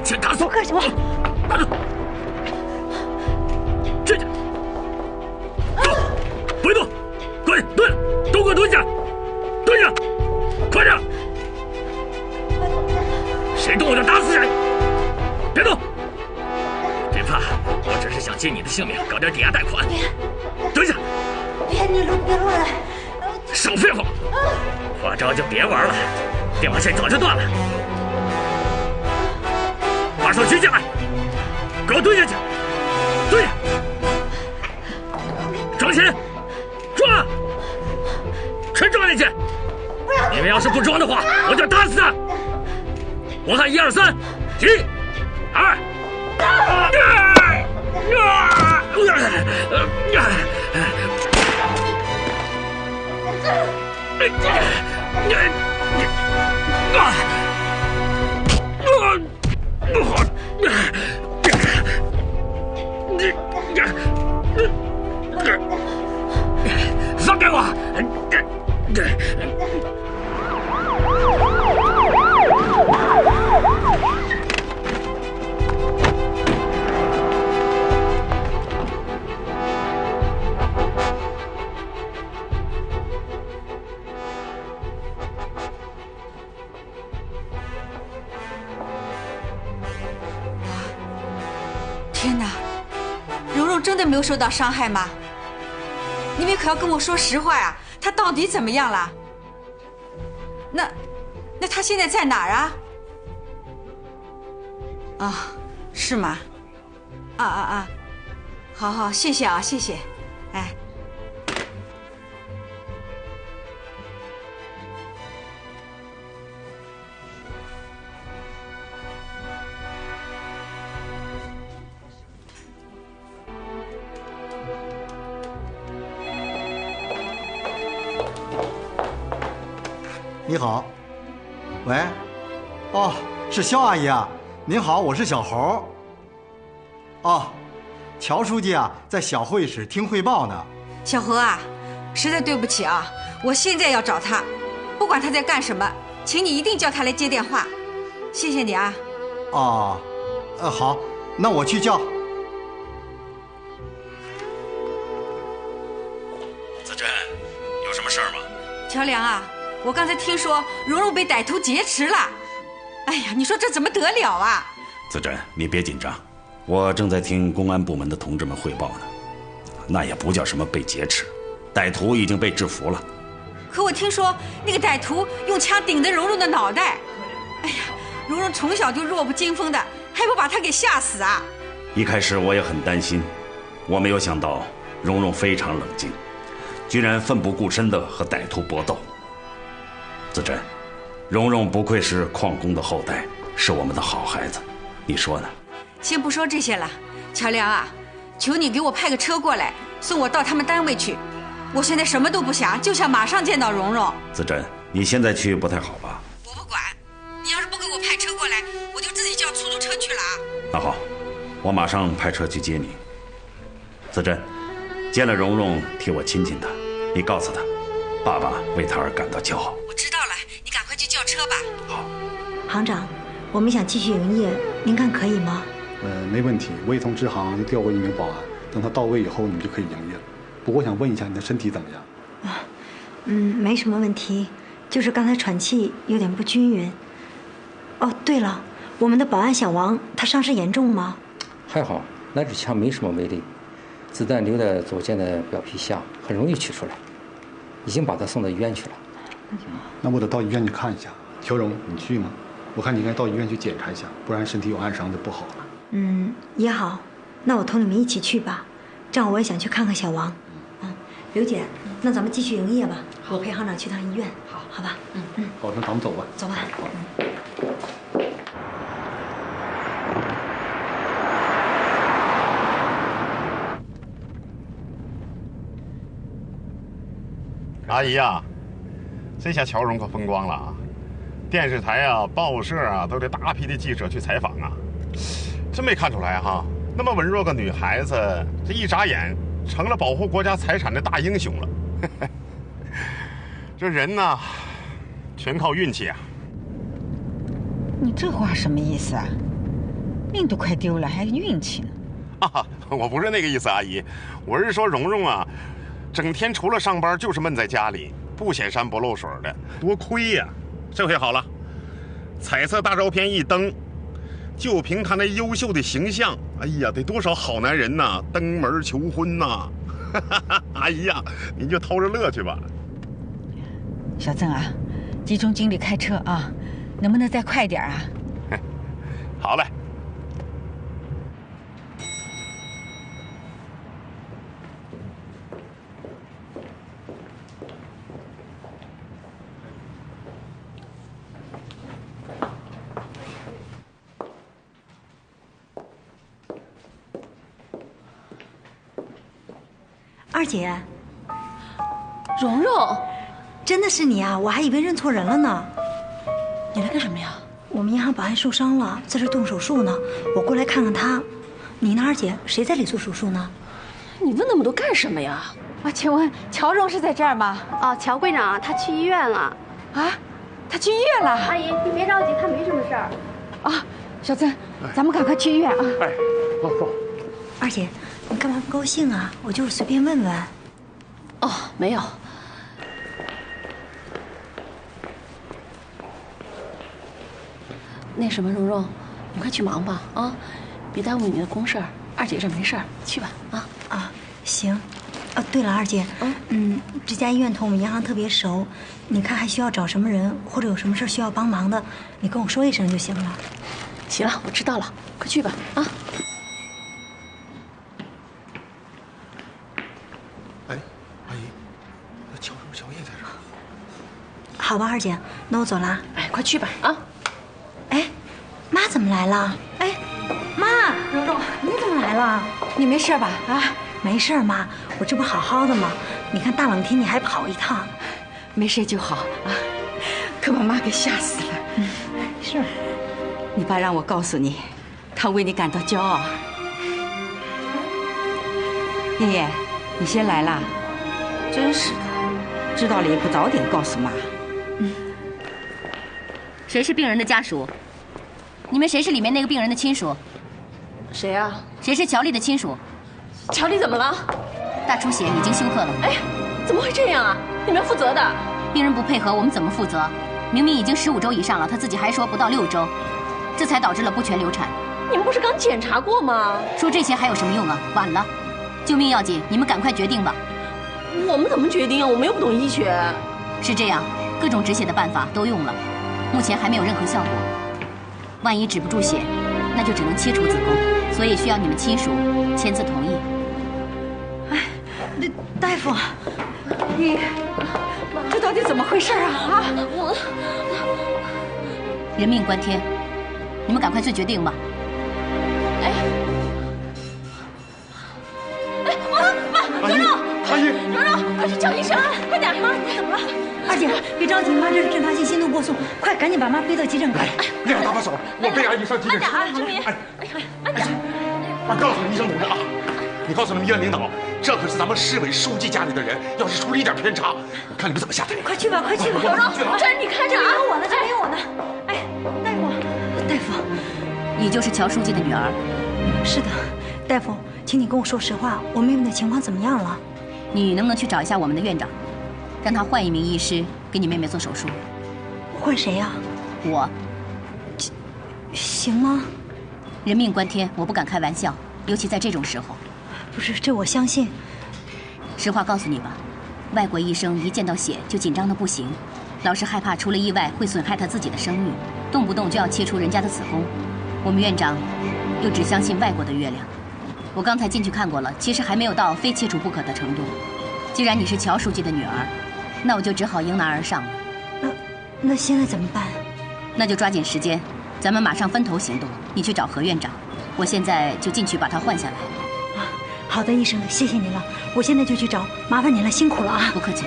先打死我！干什么？站着！走，别动！滚，蹲，都给我蹲下！蹲下！快点！谁动我就打死谁！别动！别怕，我只是想借你的性命搞点抵押贷款。蹲下！别乱来！少废话！花招就别玩了，电话线早就断了。把手举起来，给我蹲下去！蹲下！撞前，撞！全撞下去！你们要是不装的话，我就打死他！我喊1、2、3，起！2、放开我！天哪，蓉蓉真的没有受到伤害吗？你们可要跟我说实话呀！她到底怎么样了？那她现在在哪儿啊？啊，是吗？好，谢谢啊，谢谢。哎，你好，喂，哦，是肖阿姨啊，您好，我是小侯。哦，乔书记啊，在小会室听汇报呢。小何啊，实在对不起啊，我现在要找他，不管他在干什么，请你一定叫他来接电话，谢谢你啊。哦，好，那我去叫。子珍，有什么事儿吗？乔梁啊，我刚才听说蓉蓉被歹徒劫持了，哎呀，你说这怎么得了啊？子珍，你别紧张，我正在听公安部门的同志们汇报呢。那也不叫什么被劫持，歹徒已经被制服了。可我听说那个歹徒用枪顶着蓉蓉的脑袋，哎呀，蓉蓉从小就弱不禁风的，还不把她给吓死啊？一开始我也很担心，我没有想到蓉蓉非常冷静，居然奋不顾身地和歹徒搏斗。子珍，蓉蓉不愧是矿工的后代，是我们的好孩子，你说呢？先不说这些了，乔梁啊，求你给我派个车过来，送我到他们单位去。我现在什么都不想，就想马上见到蓉蓉。子珍，你现在去不太好吧？我不管，你要是不给我派车过来，我就自己叫出租车去了啊。那好，我马上派车去接你。子珍，见了蓉蓉替我亲亲她，你告诉她，爸爸为她而感到骄傲。我知道了，你赶快去叫车吧。好。行长，我们想继续营业，您看可以吗？没问题，我也从支行就调过一名保安，等他到位以后，你们就可以营业了。不过我想问一下，你的身体怎么样？没什么问题，就是刚才喘气有点不均匀。哦，对了，我们的保安小王，他伤势严重吗？还好，那支枪没什么威力，子弹留在左肩的表皮下，很容易取出来。已经把他送到医院去了。那我得到医院去看一下。乔荣，你去吗？我看你应该到医院去检查一下，不然身体有暗伤就不好了。也好，那我同你们一起去吧，正好我也想去看看小王。刘姐，那咱们继续营业吧，我陪行长去趟医院，好吧？好，那咱们走吧。走吧。阿姨呀，这下乔荣可风光了啊！电视台啊、报社啊，都得大批的记者去采访啊。真没看出来哈，那么文弱个女孩子，这一眨眼成了保护国家财产的大英雄了。这人呐，全靠运气啊。你这话什么意思啊？命都快丢了，还运气呢。啊，我不是那个意思，阿姨，我是说蓉蓉啊，整天除了上班就是闷在家里，不显山不露水的，多亏呀。这回好了，彩色大照片一登，就凭她那优秀的形象，哎呀，得多少好男人呐登门求婚呐！阿姨呀，您就偷着乐去吧。小曾啊，集中精力开车啊，能不能再快点啊？好嘞。二姐，蓉蓉，真的是你啊！我还以为认错人了呢。你来干什么呀？我们银行保安受伤了，在这动手术呢，我过来看看他。你呢，二姐？谁在里做手术呢？你问那么多干什么呀？啊，请问乔蓉是在这儿吗？哦，乔柜长他去医院了。啊，他去医院了。阿姨，你别着急，他没什么事儿。啊，小曾，咱们赶快去医院啊！哎，走。二姐，你干嘛不高兴啊？我就是随便问问。哦，没有。那什么，蓉蓉，你快去忙吧啊，别耽误你的公事儿。二姐这没事儿，去吧啊。啊，行。啊，对了，二姐，这家医院同我们银行特别熟，你看还需要找什么人，或者有什么事需要帮忙的，你跟我说一声就行了。行了，我知道了，快去吧啊。哎，阿姨，乔什么乔叶在这儿？好吧，二姐，那我走了。哎，快去吧啊。哎，妈怎么来了？哎，妈，蓉蓉，你怎么来了？你没事吧？啊，没事，妈，我这不好好的吗？你看大冷天你还跑一趟，没事就好啊，可把妈给吓死了。是，你爸让我告诉你，他为你感到骄傲。燕燕，你先来啦，真是的，知道了也不早点告诉妈。谁是病人的家属？你们谁是里面那个病人的亲属？谁呀？谁是乔丽的亲属？乔丽怎么了？大出血，已经休克了。哎，怎么会这样啊？你们要负责的。病人不配合，我们怎么负责？明明已经15周以上了，他自己还说不到6周，这才导致了不全流产。你们不是刚检查过吗？说这些还有什么用啊？晚了，救命要紧，你们赶快决定吧。我们怎么决定啊？我们又不懂医学。是这样，各种止血的办法都用了，目前还没有任何效果。万一止不住血，那就只能切除子宫，所以需要你们亲属签字同意。哎，大夫，你这到底怎么回事啊？啊，人命关天，你们赶快做决定吧。妈，蓉蓉，阿姨，蓉蓉，快去叫医生，快点！妈，你怎么了？二姐，别着急，妈这是阵发性心动过速，快赶紧把妈背到急诊科。你俩搭把手，我背阿姨上急诊室。慢点啊，志明。慢点。我告诉医生同志啊，你告诉他们医院领导，这可是咱们市委书记家里的人，要是出了一点偏差，看你们怎么下台。快去吧，快去吧！蓉蓉，这你看着啊，没有我呢，这没有我呢。哎，大夫，你就是乔书记的女儿？是的，大夫，请你跟我说实话，我妹妹的情况怎么样了？你能不能去找一下我们的院长，让他换一名医师给你妹妹做手术？换谁呀？我。行吗？人命关天，我不敢开玩笑，尤其在这种时候。不是，这我相信。实话告诉你吧，外国医生一见到血就紧张的不行，老是害怕出了意外会损害他自己的生命，动不动就要切除人家的子宫。我们院长又只相信外国的月亮。我刚才进去看过了，其实还没有到非切除不可的程度。既然你是乔书记的女儿，那我就只好迎难而上了。那现在怎么办？那就抓紧时间，咱们马上分头行动。你去找何院长，我现在就进去把他换下来。好的，医生，谢谢你了，我现在就去找，麻烦你了，辛苦了啊！不客气。